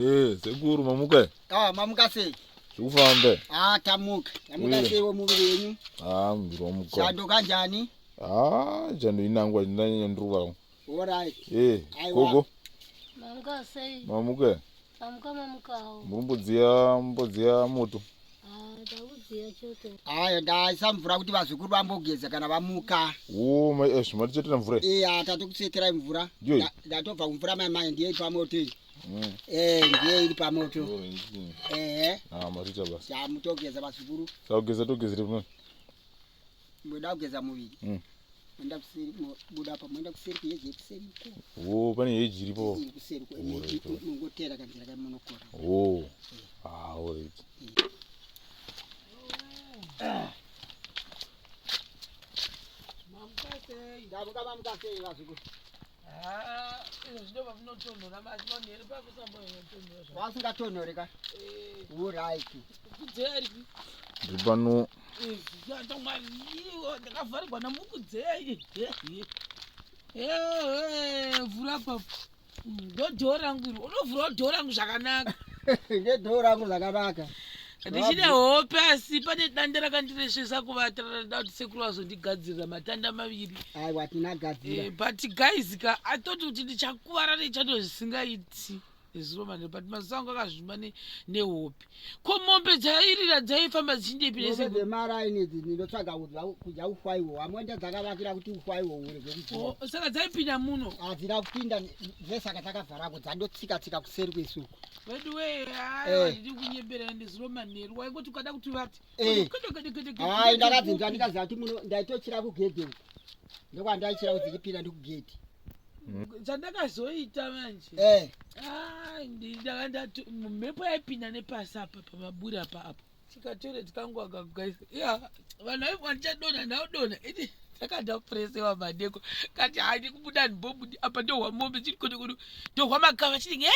Sekuru mamuka. Mamuka sei. Zvekufamba. Tamuka. Tamuka sei womuviri wenyu? Muviri wamuka. Chando kanjani? Chando inangwa ndinanyanduka. Alright. Gogo. Mamuka sei. Mamuka. Mamuka. Mumbodziya moto. Ndakudziya choto. Ndaisa mvura kuti vazukuru vambogeza kana vamuka. Zvimatichera mvura. Tatikusetera mvura. Ndatobva kumvura mai ndiye pamoto. Ndiye iri pamoto. Matita basa. Mutogeza vazukuru. Togezere pano. Muda kugeza muviri. Mwenda kuseri buda pa mwenda kuseri kuyeje kuseri. Pane heji iripo. Iri kuseri ngotera kanjira kamunokora. Alright. Mamuka sei vazukuru. Zvino vanotonhora mazvinonheri pakusambotonhora. Vasingatonhori ka? Alright. Kudzeri. Ndiri pano. Ndakavharirwa namukudzei. Vhura papo. Ndodhoo rangu iri. Unovhurawo dhoo rangu zvakanaka. Ngedhoo rangu zvakanaka. Ndichine hope asi pane danda rakandiresvesa kuvata rada kuti sekuru vazondigadzirira matanda maviri. Aiwa tinagadzira. But guys atoti kuti ndichakuvara nechando zvisingaiti. Eziromani but maziso angu akazvimba nehope. Ko mombe dzairira dzaifamba dzichindepi nese mara inedzi ndinotsvaga kudya ufaiwo. Amwenda dzakavakira kuti ufaiwo urege kudya. Saka dzaipinda muno. Hadzina kupinda zvesaka takavharako dzandotsika kuseri kwesuku. Wedu ndiri kunyembera ndeziromani waingoti ukada kuti vati. Ndakadzinza ndikaziva kuti ndaitochira kugedhe uko. Ndokwandaichira kuti ndichipinda ndikugedhe. Chandakazoita manje. Mhepo yaipinda nepasi apa pamaburi apa apo. Tikatoilet kangu akagaisa. Vanhu vaibva ndichadonha ndaudonha. Ndakada kupuresewa madeko. Kati haidi kubuda ndibobudi apa ndohwamombe chiri kodokodo. Ndohwamakava chiri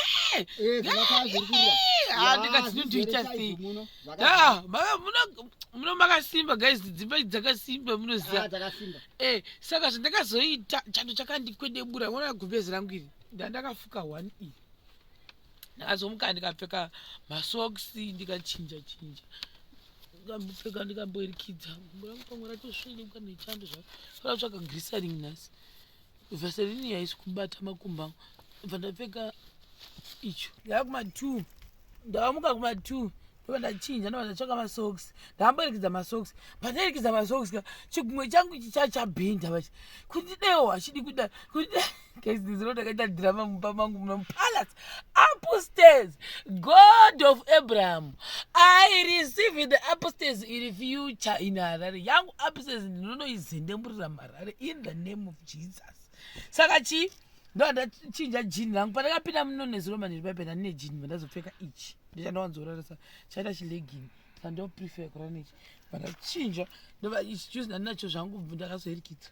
ndikadzinondoita sei. Muno makasimba guys dzimba dzakasimba munoziva. Saka zvandakazoita chando chakandikwedebura mwana gumbezi rangu iri. Ndakafuka 1E. Ndakazomuka ndikapfeka masoksi ndikachinja. Ndikapfeka ndikamboirikidza. Ngurangu pamwe ratosvinuka nechando zvakatsvaka glycerin nhasi. Vaseline yaisi kubata makumba. Bva ndapfeka icho. Ndakuma2. Ndamuka kuma2. Ndachinja ndotsvaka masoksi. Ndamboirikidza masoksi. Pandairikidza masoksi chigumwe changu chabhenda vachi. Kuti deo hachidi kuda. Kuti guys ndakaita drama mumba mangu mupalace. Upstairs. God of Abraham. I receive the upstairs in future in Harare. Yangu upstairs ndinonoizendemurira marare in the name of Jesus. Saka chi ndo ndachinja jini rangu pandakapinda muno neziromani ripapenda nine jini vandazopfeka ichi ndichandawanzorarasa chaita chilegini sando prefer kurana nechi vandachinja ndova ichi juzi ndandinacho zvangu ndakazoirikidza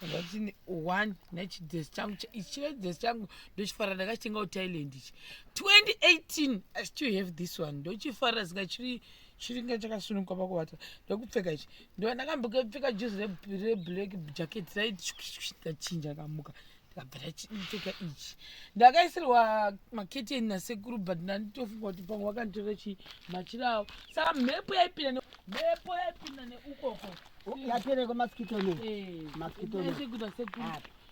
ndatini 1 nechidhesi changu ichive dhesi changu ndochifarira ndakachitenga kuthailand ichi 2018 I still have this one ndochifarira zika chiringa chakasununguka pakuvata ndokupfeka ichi ndo ndakambopfeka juzi reblack jacket raiti ndachinja ndakamuka ndakapfeka ichi ndakaisirwa maketeni nasekuru but ndanditofunga kuti pamwe wakanditora chimachirawo saka mhepo yaipinda neukoko yapereko maskito nesekuta sekuru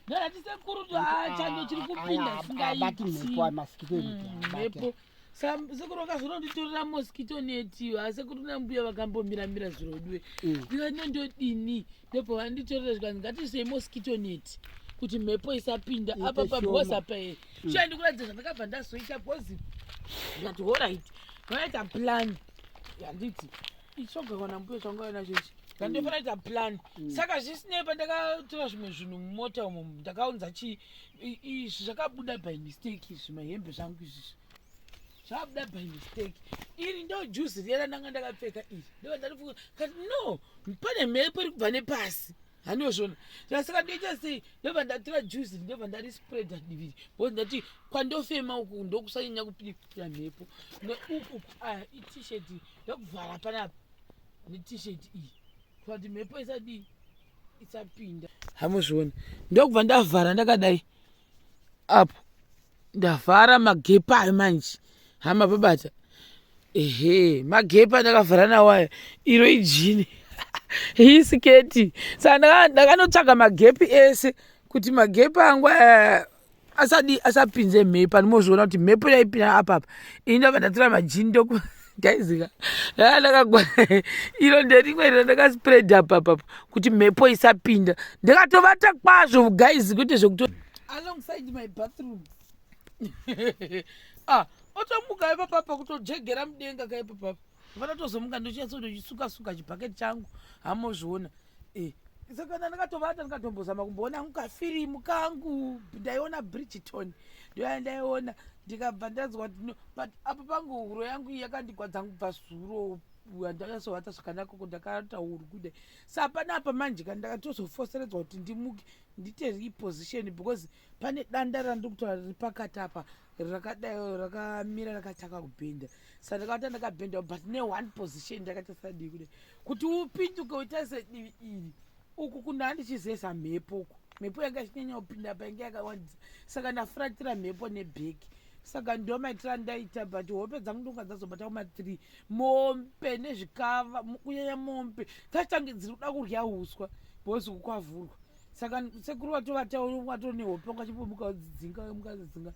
ndati sekuru chando chiri kupinda singaiti sekuru wakazononditorera mosquito neti asekuru nambuya vakambomiramira zvirodwe ndikandondodini ndobva vanditorera zvikanzi ngatisei mosquito neti kuti mhepo isapinda apa pabhozi apa ndikuratidza zvandakabva ndazoita bhozi ndikati alright vanoita plan yanditi ichogakwana mbuya changaona chechi ndandofanira kuita plan saka zvisinei pandakatora zvimwe zvinhu mumota umo ndakaunza izvi zvakabuda by mistake zvimahembe zvangu izvizvi zvakabuda by mistake iri ndo juzi riya ndanga ndakapfeka iri ndo ndarifunga kati no pane mhepo iri kubva nepasi hanozvona saka ndoita sei ndobva ndatora juzi ndobva ndarispreada diviri bcause ndati kwandofema uku ndokusanyanya kupinda mhepo neuku iT-shirt ndokuvhara panapa neT-shirt iyi kuti mhepo isapinda hamuzviona ndokubva ndavhara ndakadai apo ndavhara magepa manje hama babata ehe magepa ndakavhara nawaya iro ijini hii siketi saka ndakanotsvaga magepi ese kuti magepi angu asapinze mhepo andimozviona kuti mhepo yaipinda apapa ini ndabva ndatora majini ndaizika ndakagwa iro nderimwe riro ndakaspread papapo kuti mhepo isapinda ndikatovata kwazvo guys kuti zvokuto alongside my bathroom otomuka ipapapa kutojegera mudenga kaipapapa fana tozomuka ndochinyatsosuka chibhaketi changu hamozviona saka ndakatovata ndikatombozama kumboona angu kafirimu kangu ndaiona Bridgerton ndoya ndaiona ndikabva ndanzwa kuti but apa pangu huro yangu yakandigwadza kubva zuro handakasovata zvakanaka ndakata huru kudai sapanapa manje kana ndakatozofoseredzwa kuti ndimuke ndite reposition because pane danda randikutora riri pakati apa rakadai rakamira rakataka kubhenda saka ndakavata ndakabhenda but ne1 position ndakachasadii kudai kuti upinduke utarise divi iri uku kuna handichizesa mhepo uku mhepo yanga ichinyanya kupinda apa inge yakawandisa saka ndafuratira mhepo nebheki saka ndomaitira ndaita but hope dzangu ndonga dzazobata kuma3 mombe nezvikava kunyanya mombe tachange dziri kuda kurya huswa bhozi kukwavhurwa saka sekuru wato nehope ungachipomuka udzinga mukazidzinga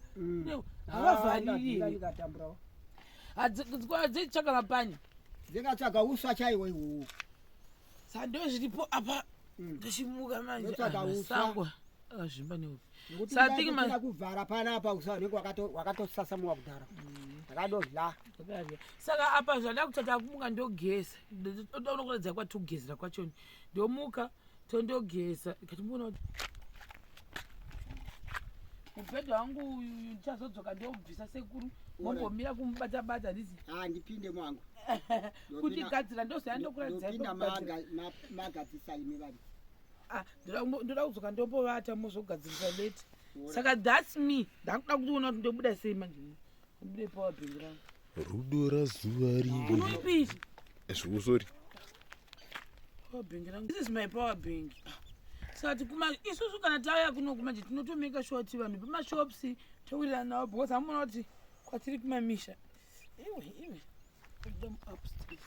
havavhariri hadzitsvaga mapani dzikatsvaga uswa chaiwo ihwohwo sandozviripo apa ndochimuka manje sango akazvimba nehope kuvhara panapa uswa hunenge wakatosasamuwa kudhara ndakadodla saka apa zvanda kutata kumuka ndogeza ndodaona kuratidza kwatogezera kwachoni ndomuka tondogeza ikatimbona kuti mubhedha wangu uyu ndichazodzoka ndobvisa sekuru mombomira kumubata-bata ndisi ndipinde mwangu kuti gadzira ndozoyandokuratidza magadzisa imi vadi ndoda kudzoka ndombovata mozogadzirisa leti saka thats me ndakuda kuona kuti ndobuda sei manje ndobude power bank rangu rudo razuva rimwe unoipiri zvikusori power bank rangu this is my power bank saka isusu kana tauya kunoku manje tinotomeka sure kuti vanhu pamashops towirirana navo because hamuona kuti kwatiri kumamisha iwe upstairs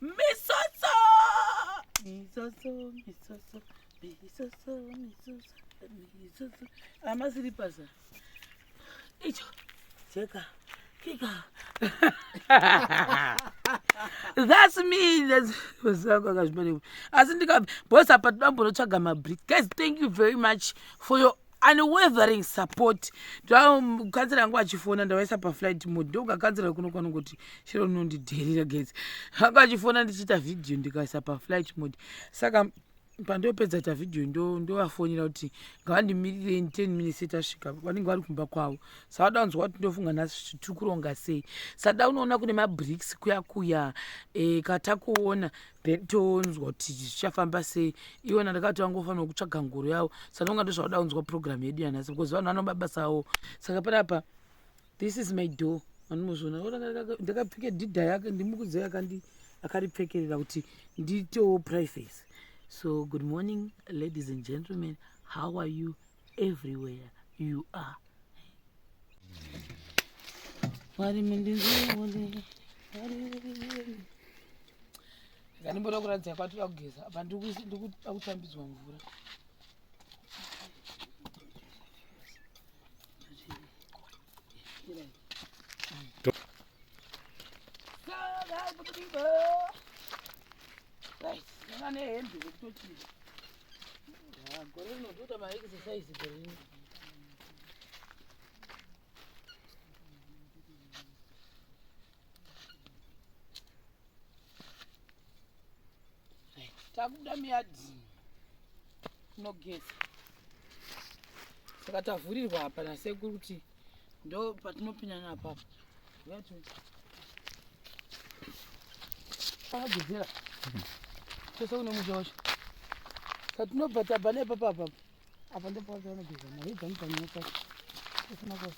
misoso amasiripasa icho cheka kika that's me zangu akazvimane asi ndikabhosi apa todambonotsvaga mabreak guys thank you very much for your unwavering support ndokanzira yangu achifona ndavaisa paflight mode ndokakanzira kuno kwanongoti chiro nondidherera guys anga achifona ndichiita vhidhiyo ndikaisa paflight mode saka pandopedza ta vhidhiyo ndovafonera kuti ngavandimirire 10 minutes itasvika vanenge vari kumba kwavo saka daunzwa kuti ndofunga nhasi tiri kuronga sei sada unoona kune mabricks kuya katakuona tonzwa kuti zvichafamba sei iwona ndakati vangofanira kutsvaga ngoro yavo saka ndonga ndozvaudaunzwa program yedu yanhasi because vanhu vanomabasa avo saka panapa this is my door vandomozviona ndakapfeke dhidha yake ndimukudzi akaripfekerera kuti nditewo privacy. So good morning ladies and gentlemen, how are you everywhere you are? Ndimboda kuratidza kwatira kugeza apa ndikuda kutambidzwa mvura. Right, nane hembe zvekutochira. Gore rinotoita maexercise gore rino. Takuda miyadhi inogeza. Saka tavhurirwa apa nasekuru kuti ndo patinopinda napapo. Akagezera. Sasa une muzha wacho. Katinobva tabva nepapapa. Apa ndipo paanogeza. Mari dzangu dzanyuka. Kusina kwa.